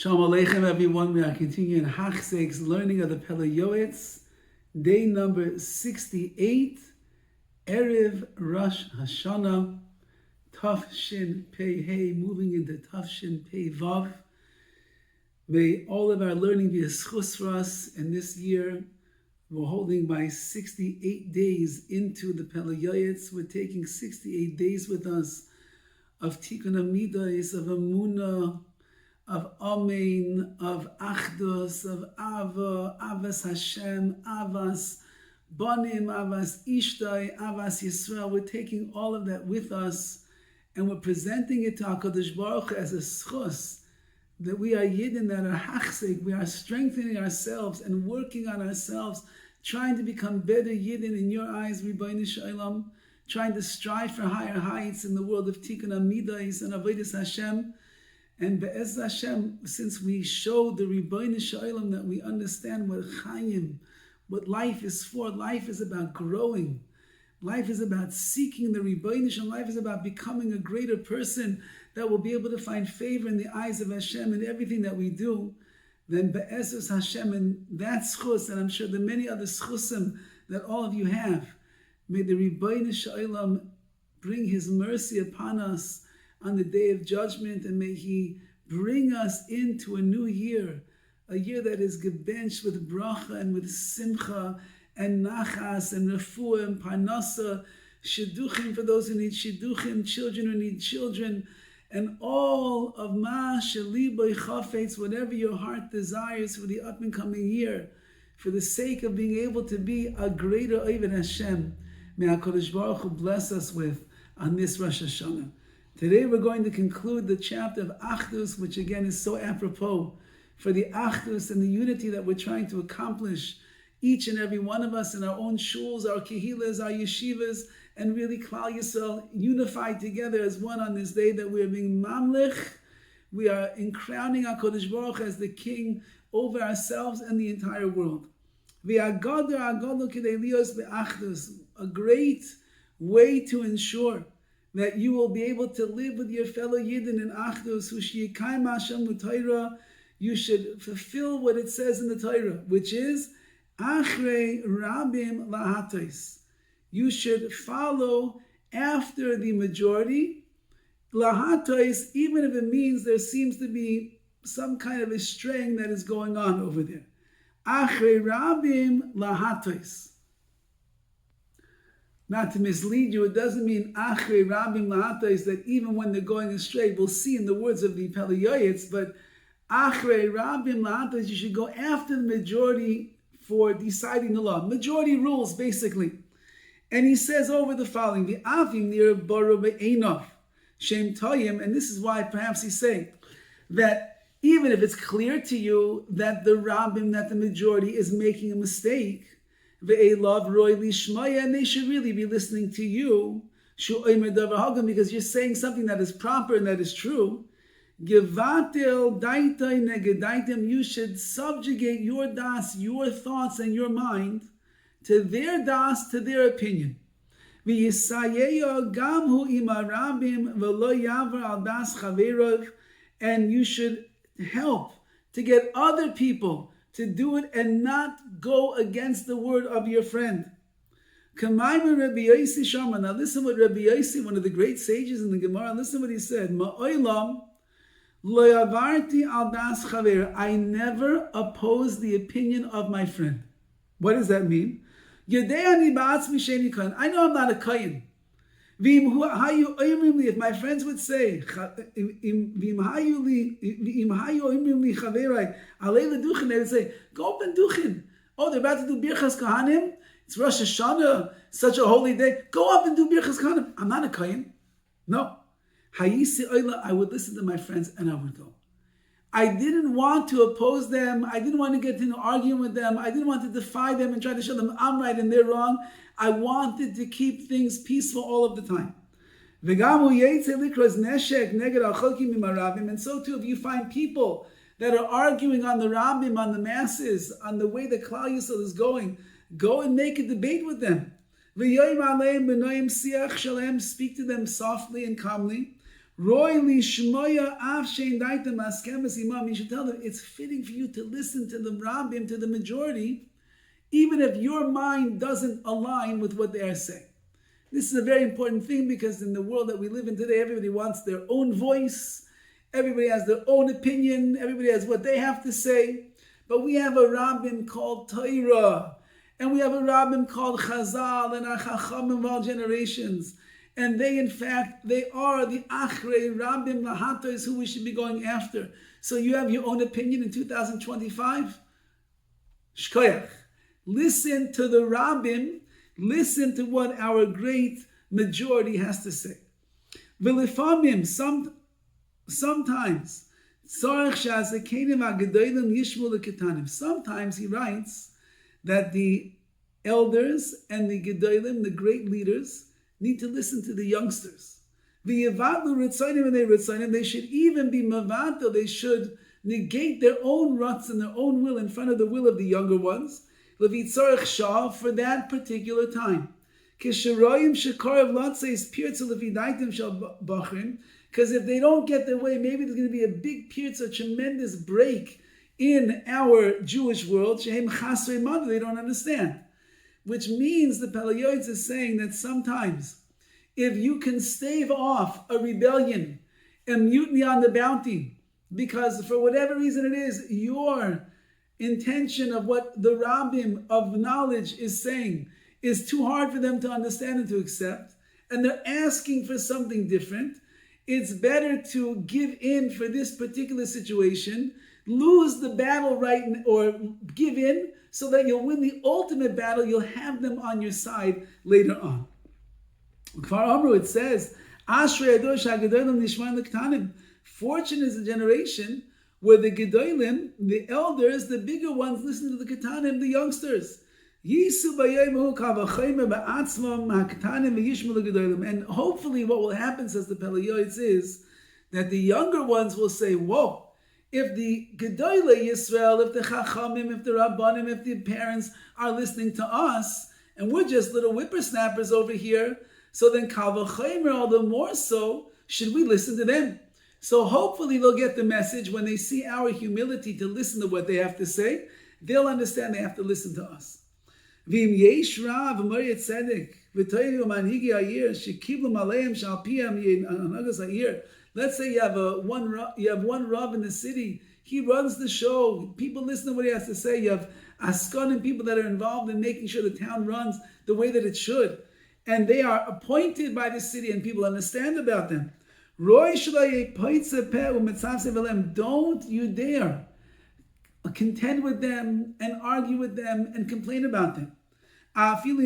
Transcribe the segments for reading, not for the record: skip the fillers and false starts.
Shalom Aleichem, everyone. We are continuing Hachsek's learning of the Pele Yoetz, day number 68, Erev Rosh Hashana, Taf Shin Pei Hey, moving into Taf Shin Pei Vav. May all of our learning be a schus for us. And this year, we're holding by 68 days into the Pele Yoetz. We're taking 68 days with us of Tikkun Amidas, of Amunah, of Amen, of Achdus, of Ava, Avas Hashem, Avas Banim, Avas Ishtai, Avas Yisrael. We're taking all of that with us, and we're presenting it to HaKadosh Baruch Hu as a schus, that we are Yidden, that are Hachsek, we are strengthening ourselves and working on ourselves, trying to become better Yidden in your eyes, Ribbono Shel Olam, trying to strive for higher heights in the world of Tikkun Amidas and Avodas Hashem. And Be'ez Hashem, since we show the Ribbono Shel Olam that we understand what Chaim, what life is for. Life is about growing. Life is about seeking the Ribbono Shel Olam. Life is about becoming a greater person that will be able to find favor in the eyes of Hashem in everything that we do. Then Be'ez Hashem, and that schus, and I'm sure the many other schusim that all of you have, may the Ribbono Shel Olam bring His mercy upon us on the day of judgment, and may He bring us into a new year, a year that is gebenched with bracha and with simcha and nachas and refuah and parnasa, shidduchim for those who need shidduchim, children who need children, and all of ma shelibo chafetz, whatever your heart desires for the up and coming year, for the sake of being able to be a greater Oved Hashem. May HaKadosh Baruch Hu bless us with on this Rosh Hashana. Today we're going to conclude the chapter of Achdus, which again is so apropos for the Achdus and the unity that we're trying to accomplish, each and every one of us in our own shuls, our kehilas, our yeshivas, and really Klal Yisrael unified together as one on this day that we are being mamlich. We are crowning HaKadosh Baruch Hu as the king over ourselves and the entire world. A great way to ensure that you will be able to live with your fellow Yidden in Achdus, you should fulfill what it says in the Torah, which is Achrei Rabim Lahatos. You should follow after the majority, Lahatos, even if it means there seems to be some kind of a straying that is going on over there. Achrei Rabim Lahatos. Not to mislead you, it doesn't mean Achrei Rabim Lahatos, that even when they're going astray, we'll see in the words of the Pele Yoetz, but Achrei Rabim Lahatos, you should go after the majority for deciding the law. Majority rules, basically. And he says over the following, the Avim near Baro Be'enov, Shem Toyim, and this is why perhaps he's saying that even if it's clear to you that the Rabbim, that the majority is making a mistake, and they should really be listening to you, because you're saying something that is proper and that is true. You should subjugate your das, your thoughts and your mind to their das, to their opinion. And you should help to get other people to do it and not go against the word of your friend. Now listen what Rabbi Yossi, one of the great sages in the Gemara, listen what he said. I never oppose the opinion of my friend. What does that mean? I know I'm not a kayin. If my friends would say, they would say, go up and duchin. Oh, they're about to do birchas kahanim. It's Rosh Hashana, such a holy day. Go up and do birchas kahanim. I'm not a kayin. No. I would listen to my friends and I would go. I didn't want to oppose them. I didn't want to get into an argument with them. I didn't want to defy them and try to show them I'm right and they're wrong. I wanted to keep things peaceful all of the time. And so too, if you find people that are arguing on the Rabbim, on the masses, on the way that Klal Yisrael is going, go and make a debate with them. Speak to them softly and calmly. Roy li shmoya af shein daitem askemes imam. You should tell them it's fitting for you to listen to the Rabbim, to the majority, even if your mind doesn't align with what they are saying. This is a very important thing because in the world that we live in today, everybody wants their own voice. Everybody has their own opinion. Everybody has what they have to say. But we have a Rabbim called Torah. And we have a Rabbim called Chazal and our Chachamim of all generations. And they, in fact, they are the Achrei Rabbim Lahatos who we should be going after. So you have your own opinion in 2025? Shkoyach. Listen to the Rabbim. Listen to what our great majority has to say. V'lefamim, sometimes, sometimes he writes that the elders and the gedolim, the great leaders, need to listen to the youngsters. They should even be mavato, they should negate their own ruts and their own will in front of the will of the younger ones, for that particular time. Because if they don't get their way, maybe there's going to be a big pirza, a tremendous break in our Jewish world. They don't understand. Which means the Pele Yoetz is saying that sometimes if you can stave off a rebellion, a mutiny on the bounty, because for whatever reason it is, your intention of what the Rabbim of knowledge is saying is too hard for them to understand and to accept, and they're asking for something different, it's better to give in for this particular situation, lose the battle or give in, so that you'll win the ultimate battle, you'll have them on your side later on. It says, fortunate is a generation where the gedolim, the elders, the bigger ones, listen to the ketanim, the youngsters. And hopefully what will happen, says the Pele Yoetz, is that the younger ones will say, whoa, if the Gedolei Yisrael, if the Chachamim, if the Rabbanim, if the parents are listening to us, and we're just little whippersnappers over here, so then Kal V'chomer, all the more so, should we listen to them? So hopefully they'll get the message when they see our humility to listen to what they have to say, they'll understand they have to listen to us. V'im yesh rav v'moriyat tzedek v'toyru manhigi hayir shekiblu maleim shalpiyam yinagas hayir. Let's say you have one rav in the city. He runs the show. People listen to what he has to say. You have askanim, people that are involved in making sure the town runs the way that it should, and they are appointed by the city, and people understand about them. Don't you dare contend with them and argue with them and complain about them. Even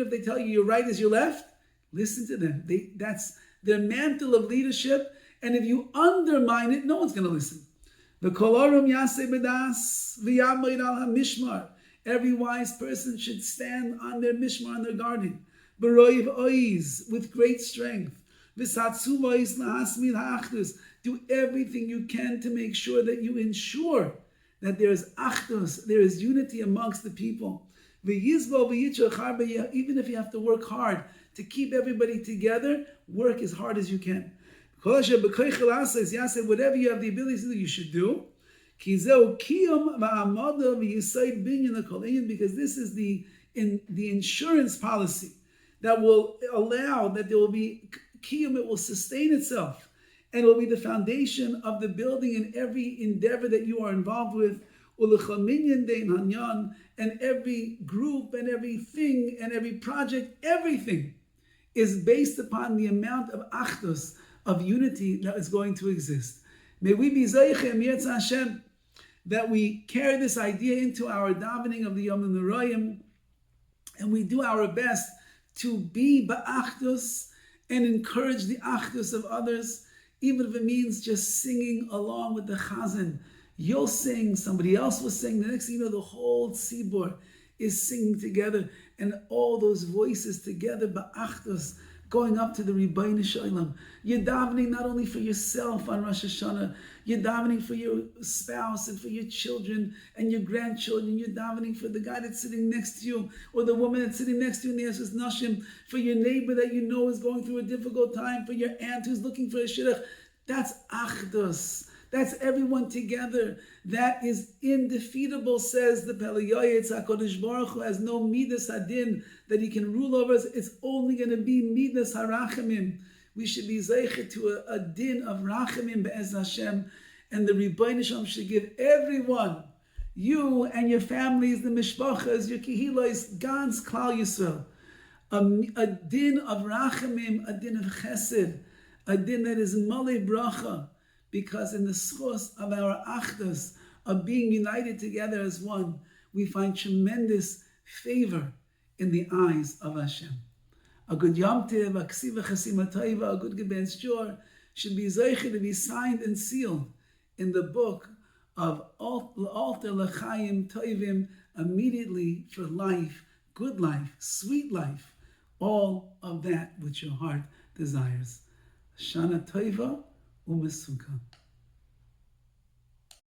if they tell you your right is your left, listen to them. That's their mantle of leadership, and if you undermine it, no one's going to listen. Every wise person should stand on their mishmar, on their guarding, with great strength. Do everything you can to make sure that you ensure that there is Achdus, there is unity amongst the people. Even if you have to work hard to keep everybody together, work as hard as you can. Whatever you have the ability to do, you should do. Because this is the insurance policy that will allow that there will be kiyum, it will sustain itself, and it will be the foundation of the building in every endeavor that you are involved with. And every group and everything and every project, everything is based upon the amount of achdus, of unity that is going to exist. May we be zeichem Yetz Hashem, that we carry this idea into our davening of the Yom Noraim, and we do our best to be ba'achdus and encourage the achdus of others, even if it means just singing along with the chazan. You'll sing, somebody else will sing, the next thing you know, the whole tzibur is singing together, and all those voices together, ba'achdus, going up to the Ribbono Shel Olam. You're davening not only for yourself on Rosh Hashana, you're davening for your spouse and for your children and your grandchildren. You're davening for the guy that's sitting next to you or the woman that's sitting next to you in the Eshes Nashim, for your neighbor that you know is going through a difficult time, for your aunt who's looking for a shidduch. That's Achdus. That's everyone together. That is indefeatable, says the Pele Yoetz. HaKadosh Baruch Hu has no midas hadin that he can rule over us. It's only going to be midas harachamim. We should be zeicher to a din of rachamim be'ez Hashem. And the Ribbono Shel Olam should give everyone, you and your families, the mishpachas, your kehilos, Gans Klal Yisrael, a din of rachamim, a din of chesed, a din that is malei bracha. Because in the schos of our Achdus, of being united together as one, we find tremendous favor in the eyes of Hashem. A good Yom Tov, a Ksiva Chasima Taiva, a good Geben's Jor, should be zeicher to be signed and sealed in the book of Alter L'Chaim Toivim, immediately for life, good life, sweet life, all of that which your heart desires. Shana Taiva, Umesuka.